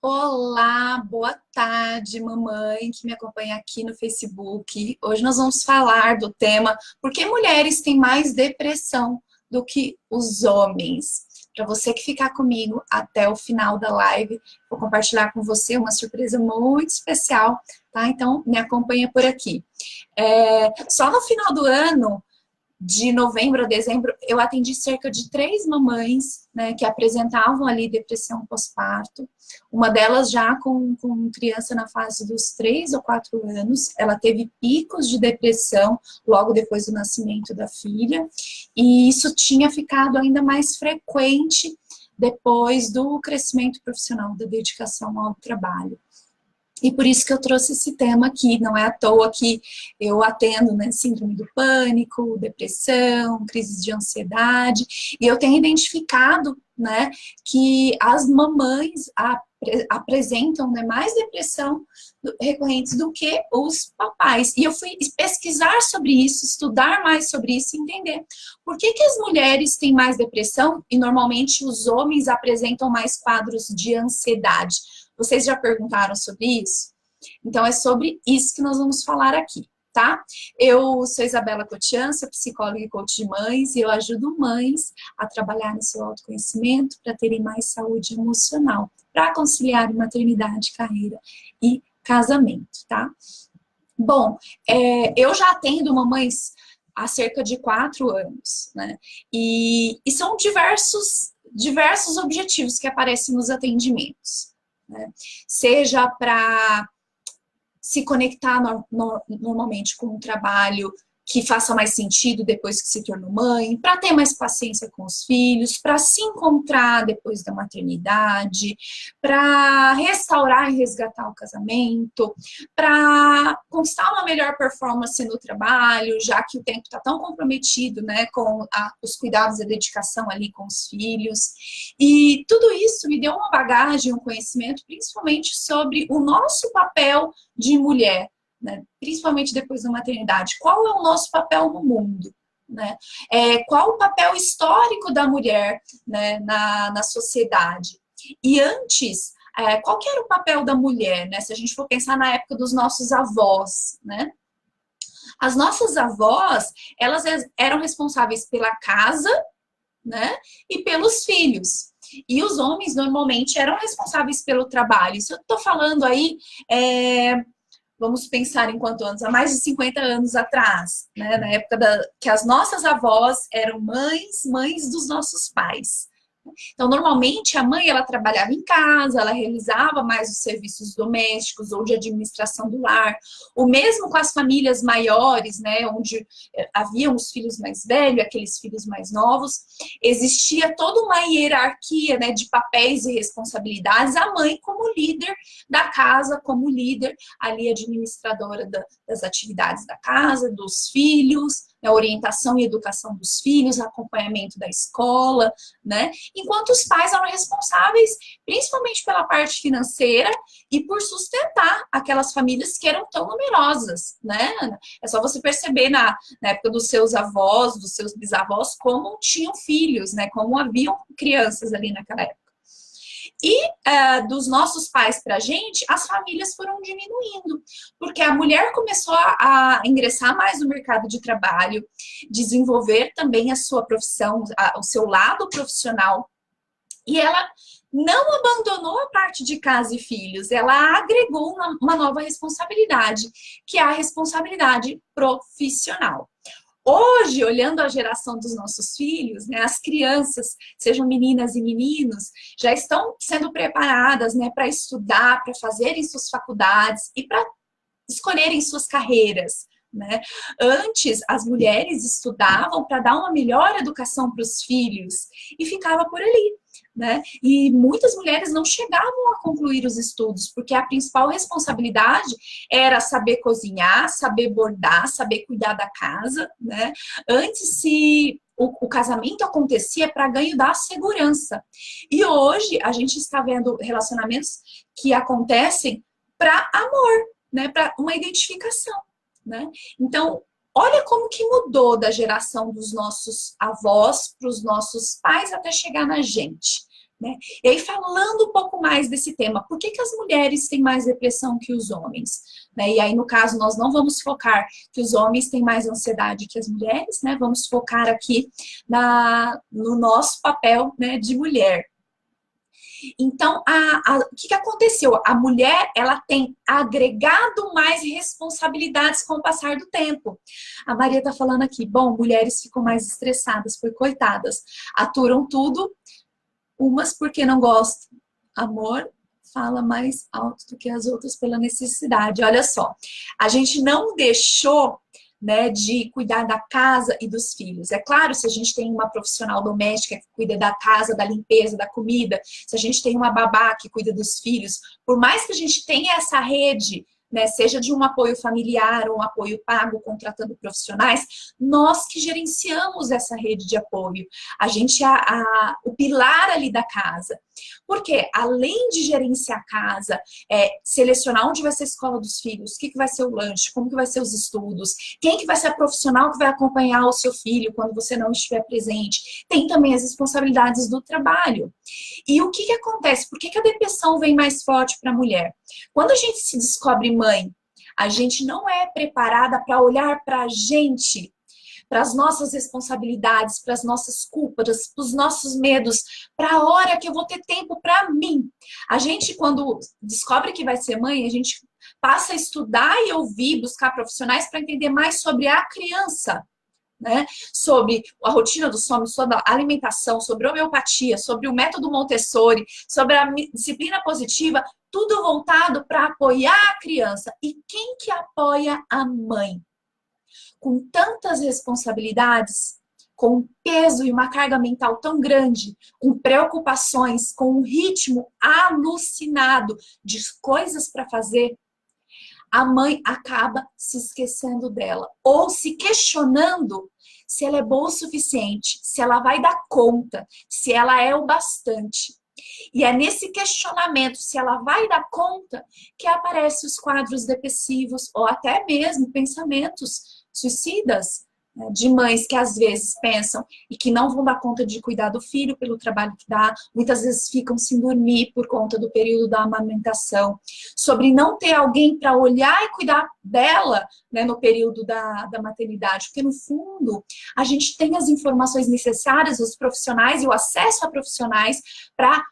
Olá, boa tarde, mamãe que me acompanha aqui no Facebook. Hoje nós vamos falar do tema por que mulheres têm mais depressão do que os homens. Para você que ficar comigo até o final da live, vou compartilhar com você uma surpresa muito especial, tá? Então, me acompanha por aqui. Só no final do ano, de novembro a dezembro, eu atendi cerca de 3 mamães, né, que apresentavam ali depressão pós-parto. Uma delas já com criança na fase dos 3 ou 4 anos. Ela teve picos de depressão logo depois do nascimento da filha. E isso tinha ficado ainda mais frequente depois do crescimento profissional, da dedicação ao trabalho. E por isso que eu trouxe esse tema aqui, não é à toa que eu atendo, né, síndrome do pânico, depressão, crises de ansiedade, e eu tenho identificado, né, que as mamães apresentam, né, mais depressão recorrentes do que os papais. E eu fui pesquisar sobre isso, estudar mais sobre isso e entender por que as mulheres têm mais depressão e normalmente os homens apresentam mais quadros de ansiedade. Vocês já perguntaram sobre isso? Então, é sobre isso que nós vamos falar aqui, tá? Eu sou Isabela Cotian, sou psicóloga e coach de mães, e eu ajudo mães a trabalhar no seu autoconhecimento para terem mais saúde emocional, para conciliar maternidade, carreira e casamento, tá? Bom, eu já atendo mamães há cerca de 4 anos, né? E são diversos objetivos que aparecem nos atendimentos. Né? Seja para se conectar normalmente com um trabalho que faça mais sentido depois que se tornou mãe, para ter mais paciência com os filhos, para se encontrar depois da maternidade, para restaurar e resgatar o casamento, para conquistar uma melhor performance no trabalho, já que o tempo está tão comprometido, né, com os cuidados e a dedicação ali com os filhos. E tudo isso me deu uma bagagem, um conhecimento, principalmente sobre o nosso papel de mulher, né? Principalmente depois da maternidade. Qual é o nosso papel no mundo? Né? Qual o papel histórico da mulher, né, na sociedade? E antes, qual que era o papel da mulher? Né? Se a gente for pensar na época dos nossos avós, né? As nossas avós, elas eram responsáveis pela casa, né, e pelos filhos. E os homens, normalmente, eram responsáveis pelo trabalho. Isso eu estou falando aí... Vamos pensar em quanto anos? Há mais de 50 anos atrás, né? Na época que as nossas avós eram mães dos nossos pais. Então, normalmente, a mãe, ela trabalhava em casa, ela realizava mais os serviços domésticos ou de administração do lar. O mesmo com as famílias maiores, né, onde haviam os filhos mais velhos, aqueles filhos mais novos, existia toda uma hierarquia, né, de papéis e responsabilidades. A mãe como líder da casa, como líder ali administradora das atividades da casa, dos filhos, a orientação e educação dos filhos, acompanhamento da escola, né? Enquanto os pais eram responsáveis principalmente pela parte financeira e por sustentar aquelas famílias que eram tão numerosas, né? É só você perceber na época dos seus avós, dos seus bisavós, como tinham filhos, né? Como haviam crianças ali naquela época. E dos nossos pais para a gente, as famílias foram diminuindo, porque a mulher começou a ingressar mais no mercado de trabalho, desenvolver também a sua profissão, o seu lado profissional, e ela não abandonou a parte de casa e filhos, ela agregou uma nova responsabilidade, que é a responsabilidade profissional. Hoje, olhando a geração dos nossos filhos, né, as crianças, sejam meninas e meninos, já estão sendo preparadas, né, para estudar, para fazerem suas faculdades e para escolherem suas carreiras. Né? Antes, as mulheres estudavam para dar uma melhor educação para os filhos e ficava por ali. Né? E muitas mulheres não chegavam a concluir os estudos, porque a principal responsabilidade era saber cozinhar, saber bordar, saber cuidar da casa. Né? Antes, se o casamento acontecia para ganho da segurança. E hoje, a gente está vendo relacionamentos que acontecem para amor, né? Para uma identificação. Né? Então, olha como que mudou da geração dos nossos avós para os nossos pais até chegar na gente. né? E aí, falando um pouco mais desse tema, por que que as mulheres têm mais depressão que os homens? Né? E aí, no caso, nós não vamos focar que os homens têm mais ansiedade que as mulheres, né? Vamos focar aqui no nosso papel, né, de mulher. Então, o que aconteceu? A mulher, ela tem agregado mais responsabilidades com o passar do tempo. A Maria está falando aqui, bom, mulheres ficam mais estressadas, foi coitadas, aturam tudo, umas porque não gostam. Amor fala mais alto do que as outras pela necessidade. Olha só, a gente não deixou, né, de cuidar da casa e dos filhos. É claro, se a gente tem uma profissional doméstica que cuida da casa, da limpeza, da comida, se a gente tem uma babá que cuida dos filhos, por mais que a gente tenha essa rede, né, seja de um apoio familiar ou um apoio pago, contratando profissionais, nós que gerenciamos essa rede de apoio. A gente é o pilar ali da casa. Porque, além de gerenciar a casa, selecionar onde vai ser a escola dos filhos, o que vai ser o lanche, como que vai ser os estudos, quem que vai ser a profissional que vai acompanhar o seu filho quando você não estiver presente, tem também as responsabilidades do trabalho. E o que acontece? Por que a depressão vem mais forte para a mulher? Quando a gente se descobre mãe, a gente não é preparada para olhar para a gente, para as nossas responsabilidades, para as nossas culpas, para os nossos medos, para a hora que eu vou ter tempo para mim. A gente, quando descobre que vai ser mãe, a gente passa a estudar e ouvir, buscar profissionais para entender mais sobre a criança, né? Sobre a rotina do sono, sobre a alimentação, sobre a homeopatia, sobre o método Montessori, sobre a disciplina positiva, tudo voltado para apoiar a criança. E quem que apoia a mãe? Com tantas responsabilidades, com um peso e uma carga mental tão grande, com preocupações, com um ritmo alucinado de coisas para fazer, a mãe acaba se esquecendo dela, ou se questionando se ela é boa o suficiente, se ela vai dar conta, se ela é o bastante. E é nesse questionamento, se ela vai dar conta, que aparecem os quadros depressivos, ou até mesmo pensamentos suicidas, né, de mães que às vezes pensam e que não vão dar conta de cuidar do filho pelo trabalho que dá, muitas vezes ficam sem dormir por conta do período da amamentação, sobre não ter alguém para olhar e cuidar dela, né, no período da maternidade, porque no fundo a gente tem as informações necessárias, os profissionais e o acesso a profissionais para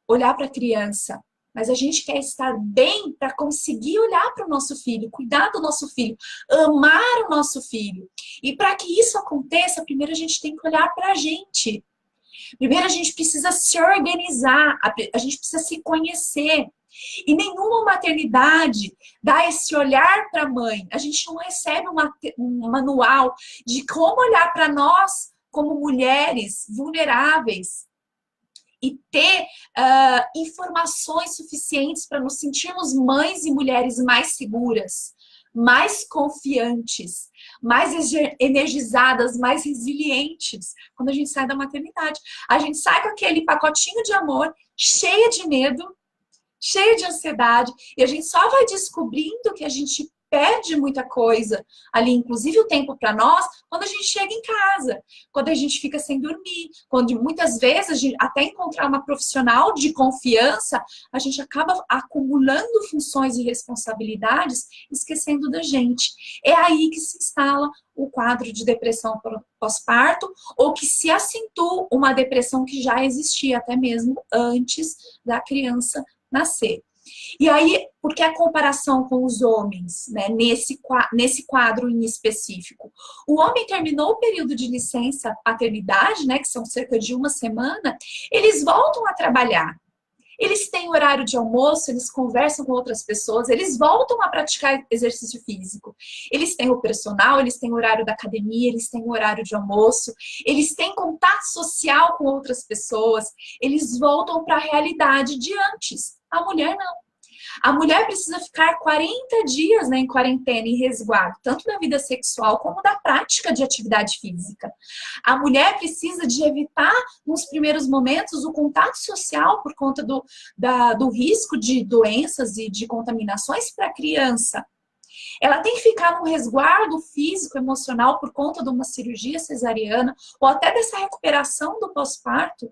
olhar para a criança, mas a gente quer estar bem para conseguir olhar para o nosso filho, cuidar do nosso filho, amar o nosso filho. E para que isso aconteça, primeiro a gente tem que olhar para a gente. Primeiro a gente precisa se organizar, a gente precisa se conhecer. E nenhuma maternidade dá esse olhar para a mãe. A gente não recebe um manual de como olhar para nós como mulheres vulneráveis e ter informações suficientes para nos sentirmos mães e mulheres mais seguras, mais confiantes, mais energizadas, mais resilientes quando a gente sai da maternidade. A gente sai com aquele pacotinho de amor, cheia de medo, cheia de ansiedade, e a gente só vai descobrindo que a gente perde muita coisa ali, inclusive o tempo para nós, quando a gente chega em casa, quando a gente fica sem dormir, quando muitas vezes a gente, até encontrar uma profissional de confiança, a gente acaba acumulando funções e responsabilidades, esquecendo da gente. É aí que se instala o quadro de depressão pós-parto, ou que se acentua uma depressão que já existia até mesmo antes da criança nascer. E aí, por que a comparação com os homens, né, nesse quadro em específico? O homem terminou o período de licença paternidade, né, que são cerca de uma semana, eles voltam a trabalhar. Eles têm horário de almoço, eles conversam com outras pessoas, eles voltam a praticar exercício físico. Eles têm o personal, eles têm o horário da academia, eles têm o horário de almoço, eles têm contato social com outras pessoas, eles voltam para a realidade de antes. A mulher não. A mulher precisa ficar 40 dias, né, em quarentena, em resguardo, tanto da vida sexual como da prática de atividade física. A mulher precisa de evitar, nos primeiros momentos, o contato social por conta do risco de doenças e de contaminações para a criança. Ela tem que ficar num resguardo físico, emocional, por conta de uma cirurgia cesariana, ou até dessa recuperação do pós-parto,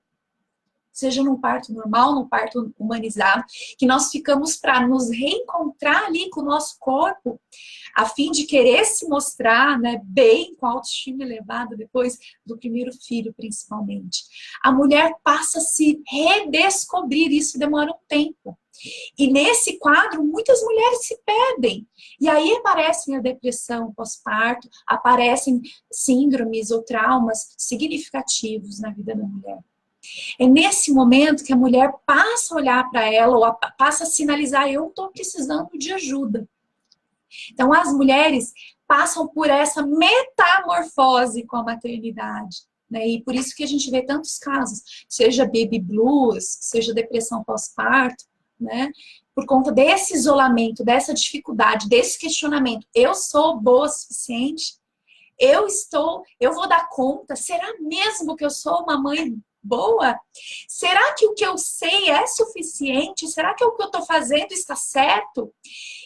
seja num parto normal, num parto humanizado, que nós ficamos para nos reencontrar ali com o nosso corpo, a fim de querer se mostrar, né, bem, com a autoestima elevada depois do primeiro filho, principalmente. A mulher passa a se redescobrir, isso demora um tempo. E nesse quadro, muitas mulheres se perdem. E aí aparecem a depressão pós-parto, aparecem síndromes ou traumas significativos na vida da mulher. É nesse momento que a mulher passa a olhar para ela, ou passa a sinalizar, eu estou precisando de ajuda. Então, as mulheres passam por essa metamorfose com a maternidade. Né? E por isso que a gente vê tantos casos, seja baby blues, seja depressão pós-parto, né? Por conta desse isolamento, dessa dificuldade, desse questionamento. Eu sou boa o suficiente? Eu vou dar conta? Será mesmo que eu sou uma mãe boa? Será que o que eu sei é suficiente? Será que o que eu estou fazendo está certo?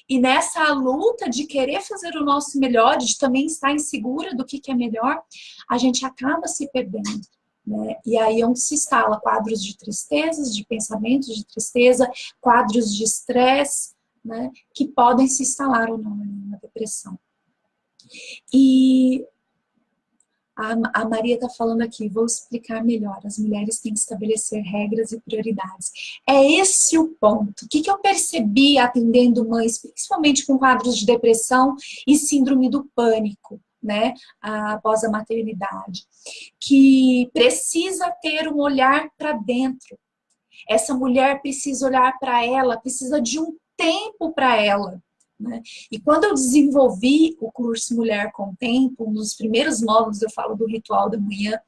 E nessa luta de querer fazer o nosso melhor, de também estar insegura do que é melhor, a gente acaba se perdendo. Né? E aí é onde se instala quadros de tristezas, de pensamentos de tristeza, quadros de estresse, né? Que podem se instalar ou não na depressão. E a Maria está falando aqui, vou explicar melhor. As mulheres têm que estabelecer regras e prioridades. É esse o ponto. O que eu percebi atendendo mães, principalmente com quadros de depressão e síndrome do pânico, né, após a maternidade, que precisa ter um olhar para dentro. Essa mulher precisa olhar para ela, precisa de um tempo para ela. Né? E quando eu desenvolvi o curso Mulher com Tempo, um dos primeiros módulos eu falo do ritual da manhã,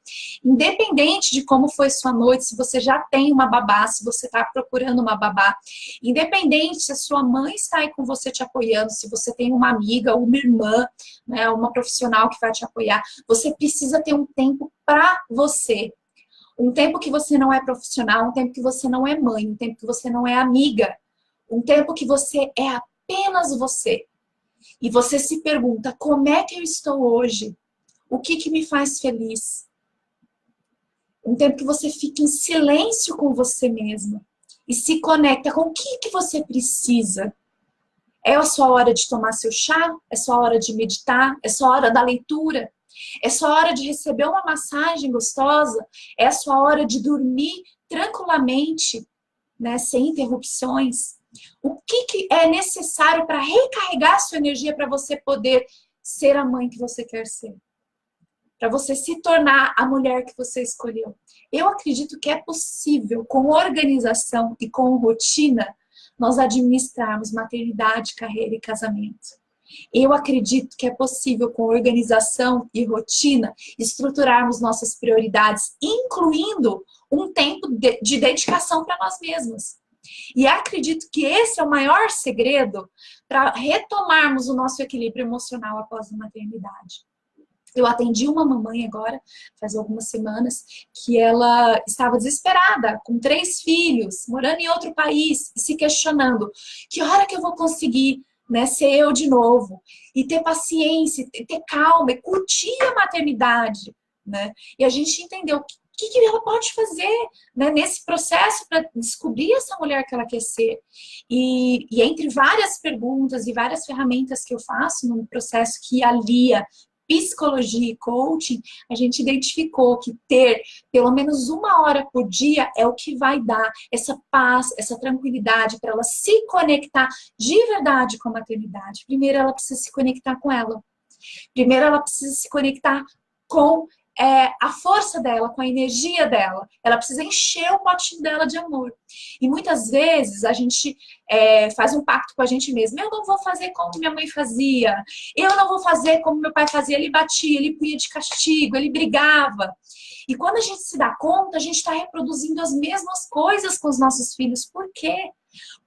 independente de como foi sua noite, se você já tem uma babá, se você está procurando uma babá, independente se a sua mãe está aí com você te apoiando, se você tem uma amiga, uma irmã, né, uma profissional que vai te apoiar, você precisa ter um tempo para você. Um tempo que você não é profissional, um tempo que você não é mãe, um tempo que você não é amiga, um tempo que você é apenas você. E você se pergunta, como é que eu estou hoje? O que me faz feliz? Um tempo que você fica em silêncio com você mesma e se conecta com o que você precisa. É a sua hora de tomar seu chá? É a sua hora de meditar? É a sua hora da leitura? É a sua hora de receber uma massagem gostosa? É a sua hora de dormir tranquilamente, né, sem interrupções? O que é necessário para recarregar a sua energia para você poder ser a mãe que você quer ser? Para você se tornar a mulher que você escolheu. Eu acredito que é possível, com organização e com rotina, nós administrarmos maternidade, carreira e casamento. Eu acredito que é possível, com organização e rotina, estruturarmos nossas prioridades, incluindo um tempo de dedicação para nós mesmas. E acredito que esse é o maior segredo para retomarmos o nosso equilíbrio emocional após a maternidade. Eu atendi uma mamãe agora, faz algumas semanas, que ela estava desesperada, com 3 filhos, morando em outro país, se questionando, que hora que eu vou conseguir, né, ser eu de novo? E ter paciência, ter calma, e curtir a maternidade, né? E a gente entendeu o que ela pode fazer, né, nesse processo para descobrir essa mulher que ela quer ser. E entre várias perguntas e várias ferramentas que eu faço no processo que alia psicologia e coaching, a gente identificou que ter pelo menos 1 hora por dia é o que vai dar essa paz, essa tranquilidade para ela se conectar de verdade com a maternidade. Primeiro ela precisa se conectar com ela. Primeiro ela precisa se conectar com a força dela, com a energia dela. Ela precisa encher o potinho dela de amor. E muitas vezes a gente faz um pacto com a gente mesma. Eu não vou fazer como minha mãe fazia. Eu não vou fazer como meu pai fazia. Ele batia, ele punha de castigo, ele brigava. E quando a gente se dá conta, a gente está reproduzindo as mesmas coisas com os nossos filhos. Por quê?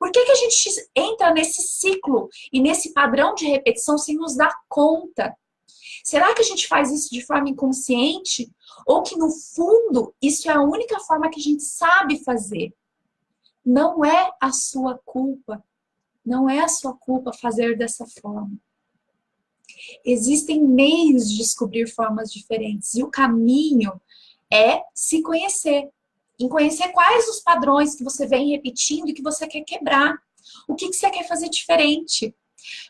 Por que a gente entra nesse ciclo e nesse padrão de repetição sem nos dar conta? Será que a gente faz isso de forma inconsciente? Ou que, no fundo, isso é a única forma que a gente sabe fazer? Não é a sua culpa. Não é a sua culpa fazer dessa forma. Existem meios de descobrir formas diferentes. E o caminho é se conhecer. em conhecer quais os padrões que você vem repetindo e que você quer quebrar. O que você quer fazer diferente?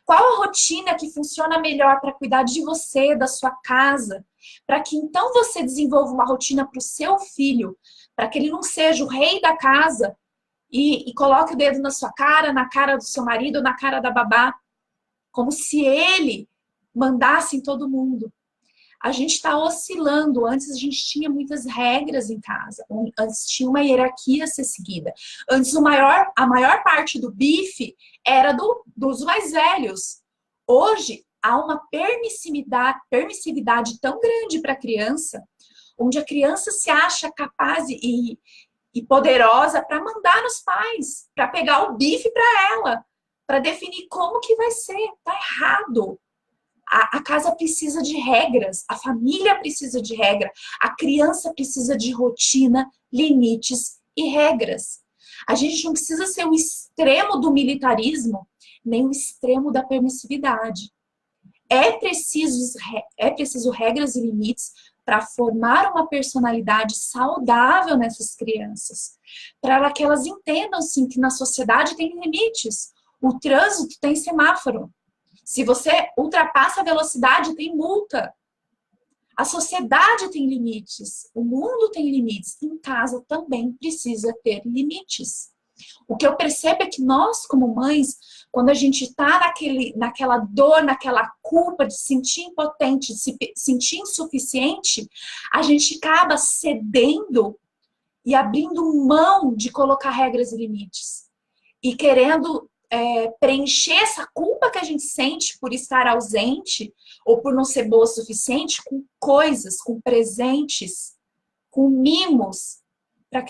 Qual a rotina que funciona melhor para cuidar de você, da sua casa? Para que então você desenvolva uma rotina para o seu filho, para que ele não seja o rei da casa e coloque o dedo na sua cara, na cara do seu marido, na cara da babá, como se ele mandasse em todo mundo. A gente está oscilando. Antes a gente tinha muitas regras em casa. Antes tinha uma hierarquia a ser seguida. Antes a maior parte do bife era dos mais velhos. Hoje há uma permissividade tão grande para a criança, onde a criança se acha capaz e poderosa para mandar nos pais, para pegar o bife para ela, para definir como que vai ser. Tá errado. A casa precisa de regras, a família precisa de regra, a criança precisa de rotina, limites e regras. A gente não precisa ser o extremo do militarismo, nem o extremo da permissividade. É preciso regras e limites para formar uma personalidade saudável nessas crianças, para que elas entendam, sim, que na sociedade tem limites. O trânsito tem semáforo. Se você ultrapassa a velocidade, tem multa. A sociedade tem limites. O mundo tem limites. Em casa também precisa ter limites. O que eu percebo é que nós, como mães, quando a gente está naquela dor, naquela culpa de se sentir impotente, de se sentir insuficiente, a gente acaba cedendo e abrindo mão de colocar regras e limites. E querendo preencher essa culpa que a gente sente por estar ausente ou por não ser boa o suficiente com coisas, com presentes, com mimos, para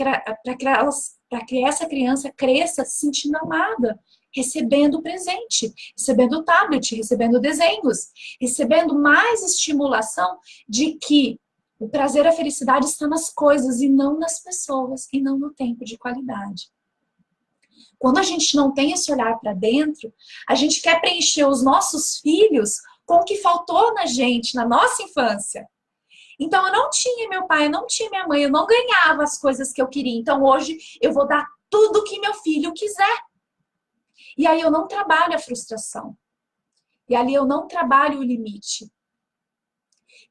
que essa criança cresça se sentindo amada, recebendo presente, recebendo tablet, recebendo desenhos, recebendo mais estimulação de que o prazer e a felicidade está nas coisas e não nas pessoas, e não no tempo de qualidade. Quando a gente não tem esse olhar para dentro, a gente quer preencher os nossos filhos com o que faltou na gente, na nossa infância. Então, eu não tinha meu pai, eu não tinha minha mãe, eu não ganhava as coisas que eu queria. Então, hoje, eu vou dar tudo que meu filho quiser. E aí, eu não trabalho a frustração. E ali, eu não trabalho o limite.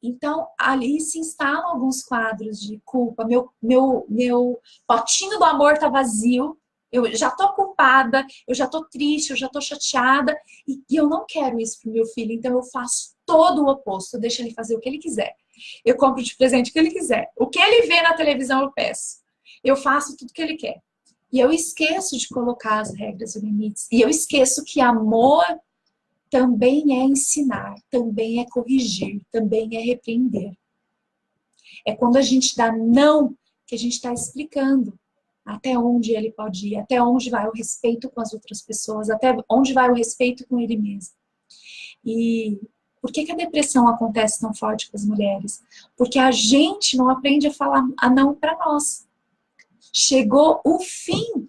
Então, ali se instalam alguns quadros de culpa. Meu potinho do amor está vazio. Eu já tô culpada, eu já tô triste, eu já tô chateada. E eu não quero isso pro meu filho. Então, eu faço todo o oposto. Eu deixo ele fazer o que ele quiser. Eu compro de presente o que ele quiser. O que ele vê na televisão, eu peço. Eu faço tudo o que ele quer. E eu esqueço de colocar as regras e limites. E eu esqueço que amor também é ensinar, também é corrigir, também é repreender. É quando a gente dá não que a gente está explicando até onde ele pode ir, até onde vai o respeito com as outras pessoas, até onde vai o respeito com ele mesmo. E por que a depressão acontece tão forte com as mulheres? Porque a gente não aprende a falar a não para nós. Chegou o fim,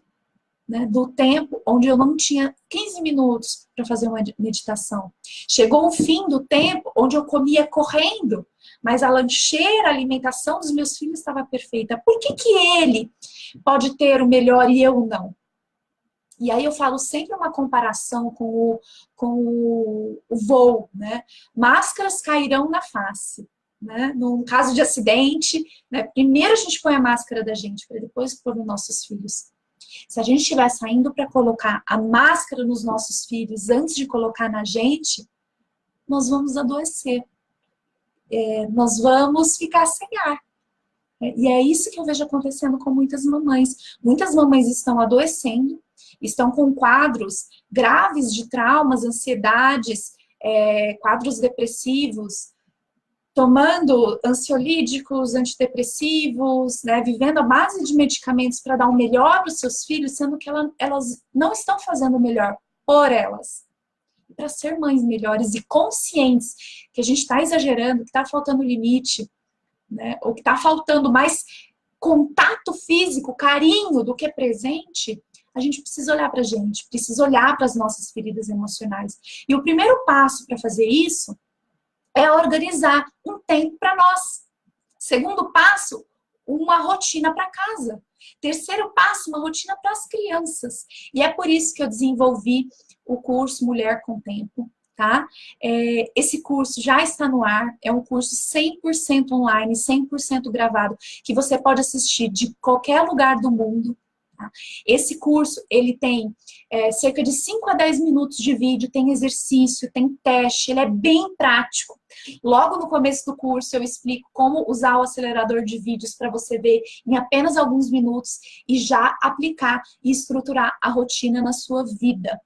né, do tempo onde eu não tinha 15 minutos para fazer uma meditação. Chegou o fim do tempo onde eu comia correndo, mas a lancheira, a alimentação dos meus filhos estava perfeita. Por que ele pode ter o melhor e eu não? E aí eu falo sempre uma comparação com o voo, né? Máscaras cairão na face, né? Num caso de acidente, né? Primeiro a gente põe a máscara da gente, para depois pôr nos nossos filhos. Se a gente estiver saindo para colocar a máscara nos nossos filhos antes de colocar na gente, nós vamos adoecer. Nós vamos ficar sem ar. E é isso que eu vejo acontecendo com muitas mamães. Muitas mamães estão adoecendo, estão com quadros graves de traumas, ansiedades, quadros depressivos, tomando ansiolíticos, antidepressivos, né, vivendo à base de medicamentos para dar o melhor para os seus filhos, sendo que elas não estão fazendo o melhor por elas. Para ser mães melhores e conscientes que a gente está exagerando, que está faltando limite, né, ou que está faltando mais contato físico, carinho do que presente, a gente precisa olhar para a gente, precisa olhar para as nossas feridas emocionais. E o primeiro passo para fazer isso é organizar um tempo para nós. Segundo passo, uma rotina para casa. Terceiro passo, uma rotina para as crianças. E é por isso que eu desenvolvi o curso Mulher com Tempo, tá? Esse curso já está no ar, é um curso 100% online, 100% gravado, que você pode assistir de qualquer lugar do mundo. Tá? Esse curso, ele tem cerca de 5 a 10 minutos de vídeo, tem exercício, tem teste, ele é bem prático. Logo no começo do curso eu explico como usar o acelerador de vídeos para você ver em apenas alguns minutos e já aplicar e estruturar a rotina na sua vida.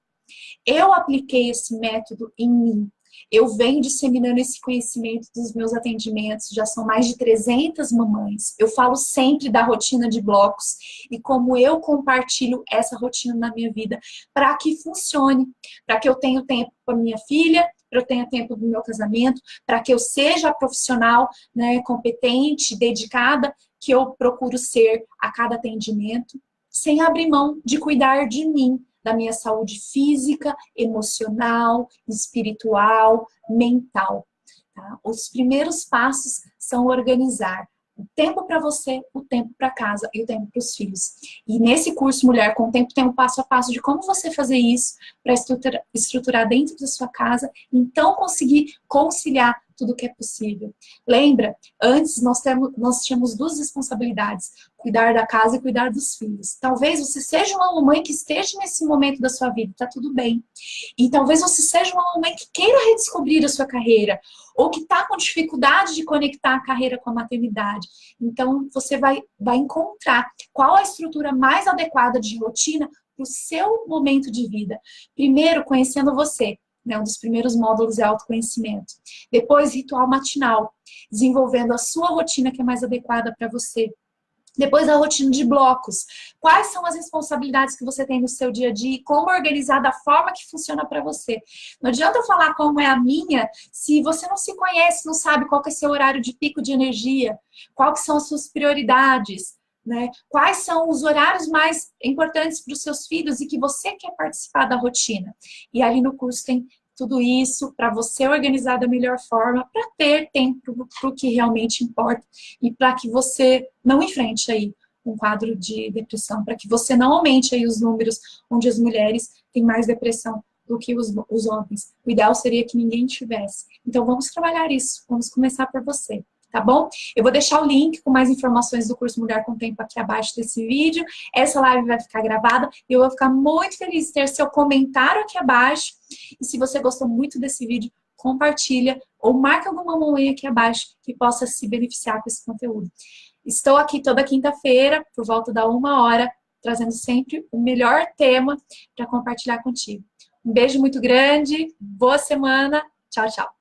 Eu apliquei esse método em mim. Eu venho disseminando esse conhecimento dos meus atendimentos, já são mais de 300 mamães. Eu falo sempre da rotina de blocos e como eu compartilho essa rotina na minha vida para que funcione, para que eu tenha tempo para minha filha, para eu tenha tempo do meu casamento, para que eu seja a profissional, né, competente, dedicada, que eu procuro ser a cada atendimento, sem abrir mão de cuidar de mim, da minha saúde física, emocional, espiritual, mental. Tá? Os primeiros passos são organizar o tempo para você, o tempo para casa e o tempo para os filhos. E nesse curso Mulher com Tempo tem um passo a passo de como você fazer isso para estruturar dentro da sua casa, então conseguir conciliar tudo o que é possível. Lembra? Antes nós tínhamos duas responsabilidades, cuidar da casa e cuidar dos filhos. Talvez você seja uma mamãe que esteja nesse momento da sua vida, tá tudo bem. E talvez você seja uma mamãe que queira redescobrir a sua carreira, ou que está com dificuldade de conectar a carreira com a maternidade. Então, você vai encontrar qual a estrutura mais adequada de rotina para o seu momento de vida. Primeiro, conhecendo você. Né, um dos primeiros módulos é autoconhecimento. Depois, ritual matinal, desenvolvendo a sua rotina que é mais adequada para você. Depois, a rotina de blocos. Quais são as responsabilidades que você tem no seu dia a dia e como organizar da forma que funciona para você. Não adianta eu falar como é a minha se você não se conhece, não sabe qual que é seu horário de pico de energia, quais que são as suas prioridades, né? Quais são os horários mais importantes para os seus filhos e que você quer participar da rotina. E ali no curso tem tudo isso para você organizar da melhor forma, para ter tempo para o que realmente importa e para que você não enfrente aí um quadro de depressão, para que você não aumente aí os números onde as mulheres têm mais depressão do que os homens. O ideal seria que ninguém tivesse. Então vamos trabalhar isso, vamos começar por você. Tá bom? Eu vou deixar o link com mais informações do curso Mulher com Tempo aqui abaixo desse vídeo. Essa live vai ficar gravada e eu vou ficar muito feliz de ter seu comentário aqui abaixo. E se você gostou muito desse vídeo, compartilha ou marca alguma mamãe aqui abaixo que possa se beneficiar com esse conteúdo. Estou aqui toda quinta-feira, por volta da 1h, trazendo sempre o melhor tema para compartilhar contigo. Um beijo muito grande, boa semana, tchau, tchau.